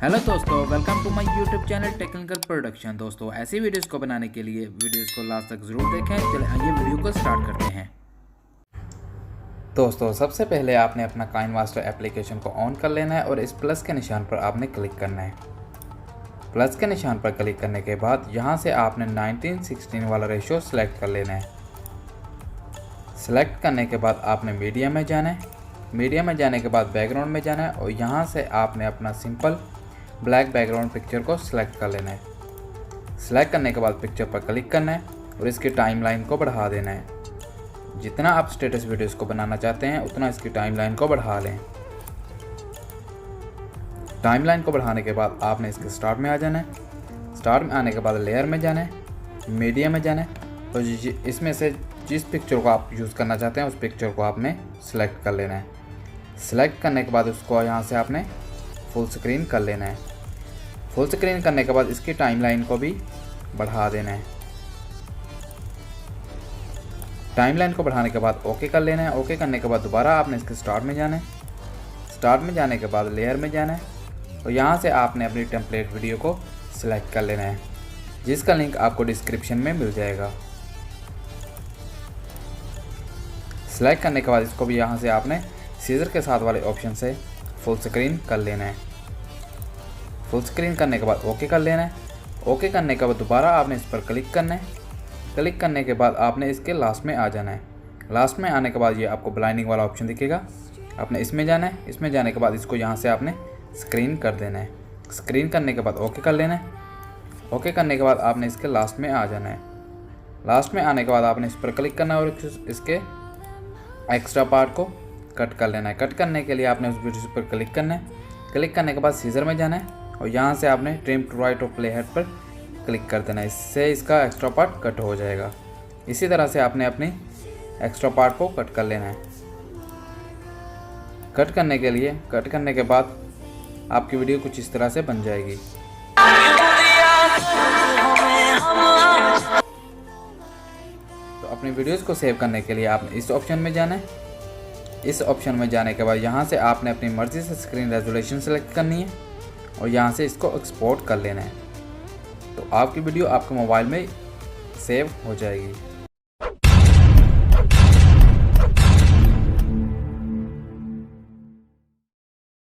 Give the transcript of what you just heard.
Hello दोस्तों, welcome to my YouTube channel technical production. दोस्तों ऐसी वीडियोस को बनाने के लिए वीडियोस को लास्ट तक ज़रूर देखें। चलिए आइए वीडियो को स्टार्ट करते हैं। दोस्तों सबसे पहले आपने अपना काइनमास्टर एप्लीकेशन को ऑन कर लेना है और इस प्लस के निशान पर आपने क्लिक करना है। प्लस के निशान पर क्लिक करने के बाद यहाँ से आपने 19:16 वाला रेशियो सेलेक्ट कर लेना है। सेलेक्ट करने के बाद आपने मीडिया में जाना है। मीडिया में जाने के बाद बैकग्राउंड में जाना है और यहाँ से आपने अपना सिंपल ब्लैक बैकग्राउंड पिक्चर को सिलेक्ट कर लेना है। सिलेक्ट करने के बाद पिक्चर पर क्लिक करना है और इसकी टाइमलाइन को बढ़ा देना है। जितना आप स्टेटस वीडियोस को बनाना चाहते हैं उतना इसकी टाइमलाइन को बढ़ा लें। टाइमलाइन को बढ़ाने के बाद आपने इसके स्टार्ट में आ जाना है। स्टार्ट में आने के बाद लेयर में जाना है, मीडिया में जाना है और इसमें से जिस पिक्चर को आप यूज़ करना चाहते हैं उस पिक्चर को आपने सेलेक्ट कर लेना है। सेलेक्ट करने के बाद उसको यहाँ से आपने फुल स्क्रीन कर लेना है। फुल स्क्रीन करने के बाद इसकी टाइमलाइन को भी बढ़ा देना है। टाइमलाइन को बढ़ाने के बाद ओके कर लेना है। ओके करने के बाद दोबारा आपने इसके स्टार्ट में जाना है। स्टार्ट में जाने के बाद लेयर में जाना है और यहाँ से आपने अपनी टेम्पलेट वीडियो को सिलेक्ट कर लेना है, जिसका लिंक आपको डिस्क्रिप्शन में मिल जाएगा। सिलेक्ट करने के बाद इसको भी यहाँ से आपने सीजर के साथ वाले ऑप्शन से फुल स्क्रीन कर लेना है। फुल स्क्रीन करने के बाद ओके कर लेना है। ओके करने के बाद दोबारा आपने इस पर क्लिक करना है। क्लिक करने के बाद आपने इसके लास्ट में आ जाना है। लास्ट में आने के बाद ये आपको ब्लाइंडिंग वाला ऑप्शन दिखेगा, आपने इसमें जाना है। इसमें जाने के बाद इसको यहाँ से आपने स्क्रीन कर देना है। स्क्रीन करने के बाद ओके कर लेना है। ओके करने के बाद आपने इसके लास्ट में आ जाना है। लास्ट में आने के बाद आपने इस पर क्लिक करना है और इसके एक्स्ट्रा पार्ट को कट कर लेना है। कट करने के लिए आपने उस वीडियो पर क्लिक करना है। क्लिक करने के बाद सीजर में जाना है और यहाँ से आपने ट्रिम टू राइट और प्ले हेड पर क्लिक कर देना है। इससे इसका एक्स्ट्रा पार्ट कट हो जाएगा। इसी तरह से आपने अपनी एक्स्ट्रा पार्ट को कट कर लेना है। कट करने के बाद आपकी वीडियो कुछ इस तरह से बन जाएगी। तो अपनी वीडियोस को सेव करने के लिए आपने इस ऑप्शन में जाना है। इस ऑप्शन में जाने के बाद यहाँ से आपने अपनी मर्ज़ी से स्क्रीन रेजोल्यूशन सेलेक्ट करनी है और यहाँ से इसको एक्सपोर्ट कर लेना है। तो आपकी वीडियो आपके मोबाइल में सेव हो जाएगी।